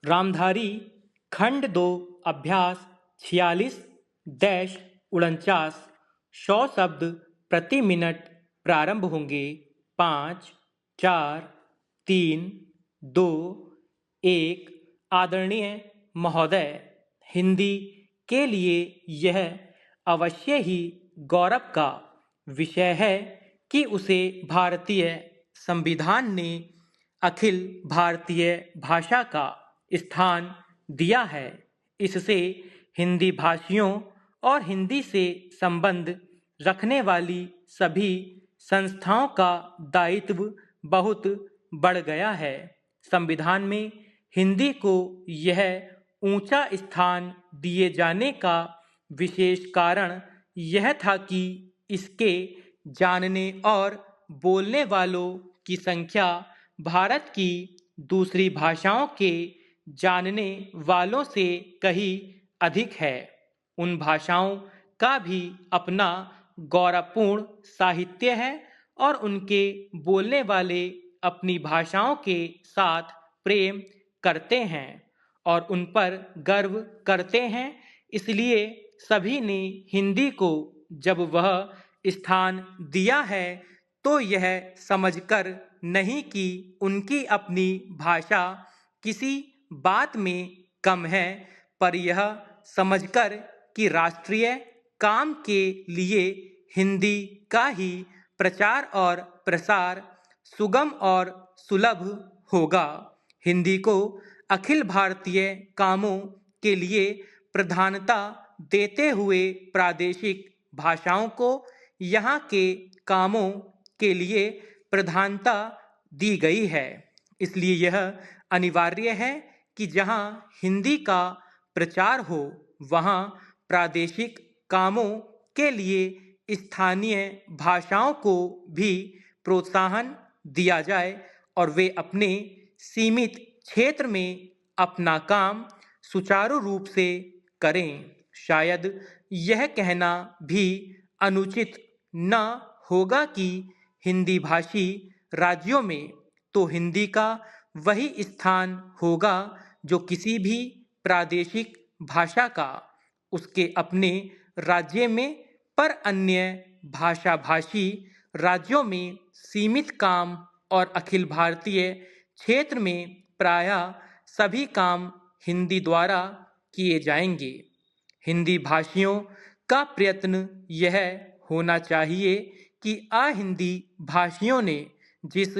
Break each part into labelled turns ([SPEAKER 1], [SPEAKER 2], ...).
[SPEAKER 1] रामधारी खंड 2 अभ्यास 46-49 100 शब्द प्रति मिनट प्रारंभ होंगे। 5 4 3 2 1। आदरणीय महोदय, हिंदी के लिए यह अवश्य ही गौरव का विषय है कि उसे भारतीय संविधान ने अखिल भारतीय भाषा का स्थान दिया है। इससे हिंदी भाषियों और हिंदी से संबंध रखने वाली सभी संस्थाओं का दायित्व बहुत बढ़ गया है। संविधान में हिंदी को यह ऊंचा स्थान दिए जाने का विशेष कारण यह था कि इसके जानने और बोलने वालों की संख्या भारत की दूसरी भाषाओं के जानने वालों से कहीं अधिक है। उन भाषाओं का भी अपना गौरवपूर्ण साहित्य है और उनके बोलने वाले अपनी भाषाओं के साथ प्रेम करते हैं और उन पर गर्व करते हैं। इसलिए सभी ने हिंदी को जब वह स्थान दिया है तो यह समझकर नहीं कि उनकी अपनी भाषा किसी बात में कम है, पर यह समझकर कि राष्ट्रीय काम के लिए हिंदी का ही प्रचार और प्रसार सुगम और सुलभ होगा। हिंदी को अखिल भारतीय कामों के लिए प्रधानता देते हुए प्रादेशिक भाषाओं को यहाँ के कामों के लिए प्रधानता दी गई है। इसलिए यह अनिवार्य है कि जहाँ हिंदी का प्रचार हो वहाँ प्रादेशिक कामों के लिए स्थानीय भाषाओं को भी प्रोत्साहन दिया जाए और वे अपने सीमित क्षेत्र में अपना काम सुचारू रूप से करें। शायद यह कहना भी अनुचित न होगा कि हिंदी भाषी राज्यों में तो हिंदी का वही स्थान होगा जो किसी भी प्रादेशिक भाषा का उसके अपने राज्य में, पर अन्य भाषा भाषी राज्यों में सीमित काम और अखिल भारतीय क्षेत्र में प्रायः सभी काम हिंदी द्वारा किए जाएंगे। हिंदी भाषियों का प्रयत्न यह होना चाहिए कि अहिंदी भाषियों ने जिस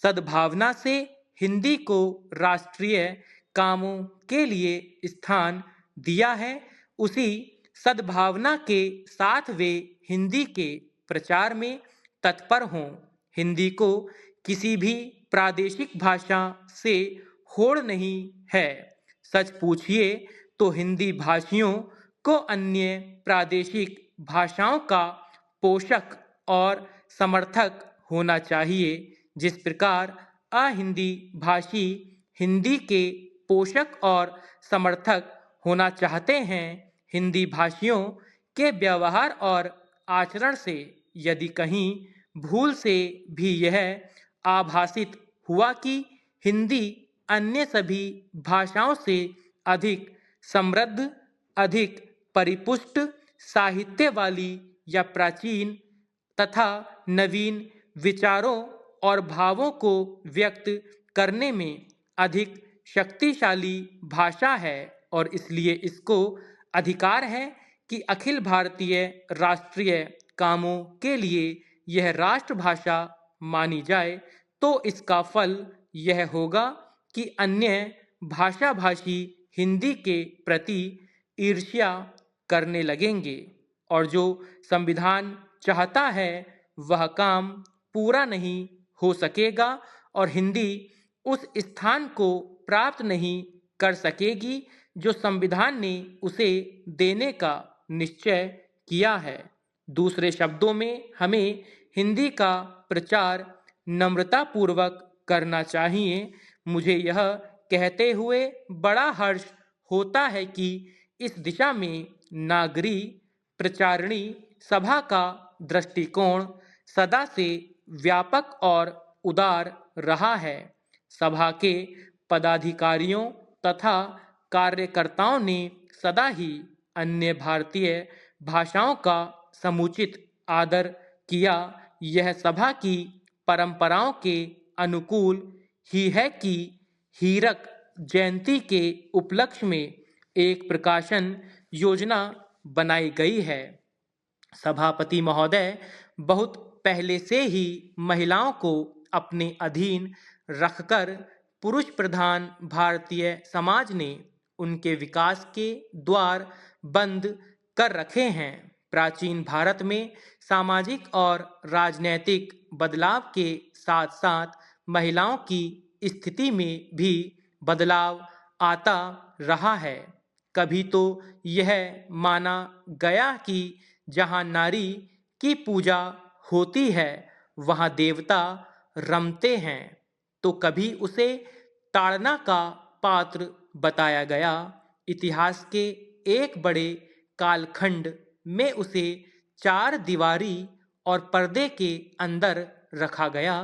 [SPEAKER 1] सद्भावना से हिंदी को राष्ट्रीय कामों के लिए स्थान दिया है, उसी सद्भावना के साथ वे हिंदी के प्रचार में तत्पर हों। हिंदी को किसी भी प्रादेशिक भाषा से होड़ नहीं है। सच पूछिए तो हिंदी भाषियों को अन्य प्रादेशिक भाषाओं का पोषक और समर्थक होना चाहिए। जिस प्रकार अहिंदी भाषी हिंदी के पोषक और समर्थक होना चाहते हैं, हिंदी भाषियों के व्यवहार और आचरण से यदि कहीं भूल से भी यह आभासित हुआ कि हिंदी अन्य सभी भाषाओं से अधिक समृद्ध, अधिक परिपुष्ट साहित्य वाली या प्राचीन तथा नवीन विचारों और भावों को व्यक्त करने में अधिक शक्तिशाली भाषा है और इसलिए इसको अधिकार है कि अखिल भारतीय राष्ट्रीय कामों के लिए यह राष्ट्रभाषा मानी जाए, तो इसका फल यह होगा कि अन्य भाषाभाषी हिंदी के प्रति ईर्ष्या करने लगेंगे और जो संविधान चाहता है वह काम पूरा नहीं हो सकेगा और हिंदी उस स्थान को प्राप्त नहीं कर सकेगी जो संविधान ने उसे देने का निश्चय किया है। दूसरे शब्दों में हमें हिंदी का प्रचार नम्रतापूर्वक करना चाहिए। मुझे यह कहते हुए बड़ा हर्ष होता है कि इस दिशा में नागरी प्रचारणी सभा का दृष्टिकोण सदा से व्यापक और उदार रहा है। सभा के पदाधिकारियों तथा कार्यकर्ताओं ने सदा ही अन्य भारतीय भाषाओं का समुचित आदर किया। यह सभा की परंपराओं के अनुकूल ही है कि हीरक जयंती के उपलक्ष्य में एक प्रकाशन योजना बनाई गई है। सभापति महोदय, बहुत पहले से ही महिलाओं को अपने अधीन रखकर पुरुष प्रधान भारतीय समाज ने उनके विकास के द्वार बंद कर रखे हैं। प्राचीन भारत में सामाजिक और राजनैतिक बदलाव के साथ साथ महिलाओं की स्थिति में भी बदलाव आता रहा है। कभी तो यह माना गया कि जहाँ नारी की पूजा होती है वहाँ देवता रमते हैं, तो कभी उसे ताड़ना का पात्र बताया गया। इतिहास के एक बड़े कालखंड में उसे चार दीवारी और पर्दे के अंदर रखा गया।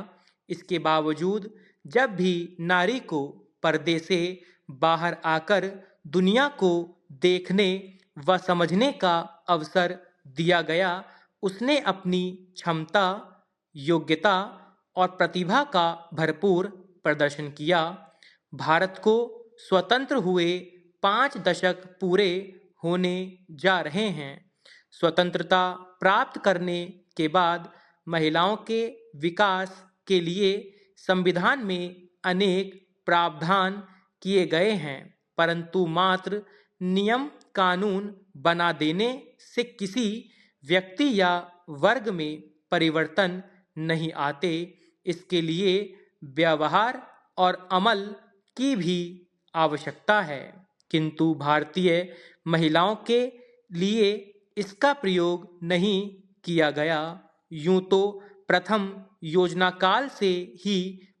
[SPEAKER 1] इसके बावजूद जब भी नारी को पर्दे से बाहर आकर दुनिया को देखने व समझने का अवसर दिया गया, उसने अपनी क्षमता, योग्यता और प्रतिभा का भरपूर प्रदर्शन किया। भारत को स्वतंत्र हुए 5 दशक पूरे होने जा रहे हैं। स्वतंत्रता प्राप्त करने के बाद महिलाओं के विकास के लिए संविधान में अनेक प्रावधान किए गए हैं, परंतु मात्र नियम कानून बना देने से किसी व्यक्ति या वर्ग में परिवर्तन नहीं आते। इसके लिए व्यवहार और अमल की भी आवश्यकता है, किंतु भारतीय महिलाओं के लिए इसका प्रयोग नहीं किया गया। यूं तो प्रथम योजना काल से ही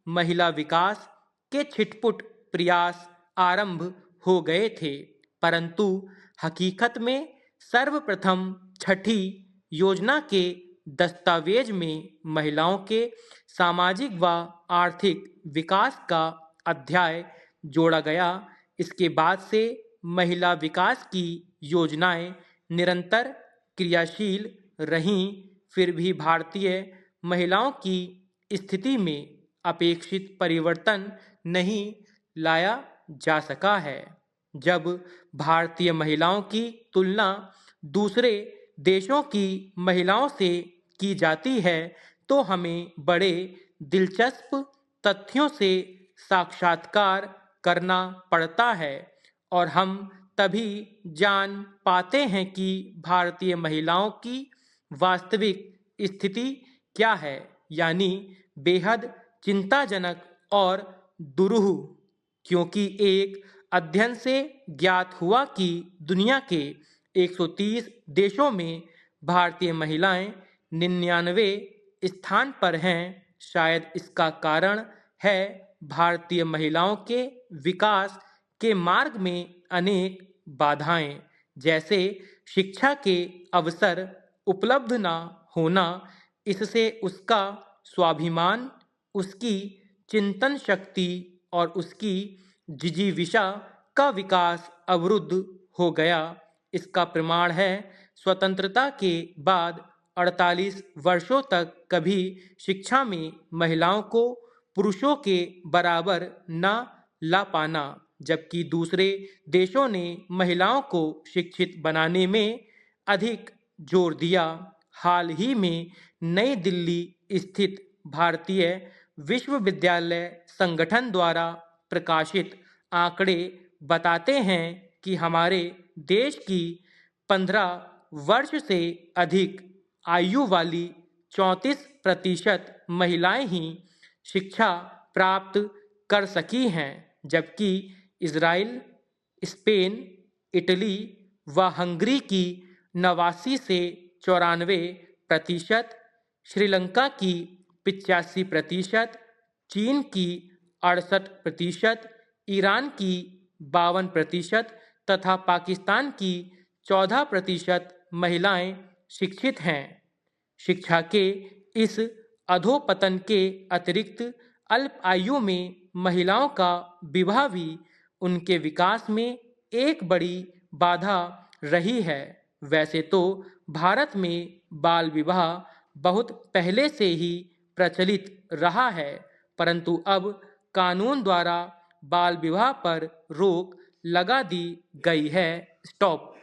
[SPEAKER 1] महिला विकास के छिटपुट प्रयास आरंभ हो गए थे, परंतु हकीकत में सर्वप्रथम छठी योजना के दस्तावेज में महिलाओं के सामाजिक व आर्थिक विकास का अध्याय जोड़ा गया। इसके बाद से महिला विकास की योजनाएं निरंतर क्रियाशील रहीं, फिर भी भारतीय महिलाओं की स्थिति में अपेक्षित परिवर्तन नहीं लाया जा सका है। जब भारतीय महिलाओं की तुलना दूसरे देशों की महिलाओं से की जाती है तो हमें बड़े दिलचस्प तथ्यों से साक्षात्कार करना पड़ता है और हम तभी जान पाते हैं कि भारतीय महिलाओं की वास्तविक स्थिति क्या है, यानी बेहद चिंताजनक और दुरूह। क्योंकि एक अध्ययन से ज्ञात हुआ कि दुनिया के 130 देशों में भारतीय महिलाएं 99वें स्थान पर हैं। शायद इसका कारण है भारतीय महिलाओं के विकास के मार्ग में अनेक बाधाएं, जैसे शिक्षा के अवसर उपलब्ध न होना। इससे उसका स्वाभिमान, उसकी चिंतन शक्ति और उसकी जिजीविषा का विकास अवरुद्ध हो गया। इसका प्रमाण है स्वतंत्रता के बाद 48 वर्षों तक कभी शिक्षा में महिलाओं को पुरुषों के बराबर न ला पाना, जबकि दूसरे देशों ने महिलाओं को शिक्षित बनाने में अधिक जोर दिया। हाल ही में नई दिल्ली स्थित भारतीय विश्वविद्यालय संगठन द्वारा प्रकाशित आंकड़े बताते हैं कि हमारे देश की 15 वर्ष से अधिक आयु वाली 34% महिलाएं ही शिक्षा प्राप्त कर सकी हैं, जबकि इजराइल, स्पेन, इटली व हंगरी की 89 से 94%, श्रीलंका की 85%, चीन की 68%, ईरान की 52% तथा पाकिस्तान की 14% महिलाएं शिक्षित हैं। शिक्षा के इस अधोपतन के अतिरिक्त अल्प आयु में महिलाओं का विवाह भी उनके विकास में एक बड़ी बाधा रही है। वैसे तो भारत में बाल विवाह बहुत पहले से ही प्रचलित रहा है, परंतु अब कानून द्वारा बाल विवाह पर रोक लगा दी गई है। स्टॉप।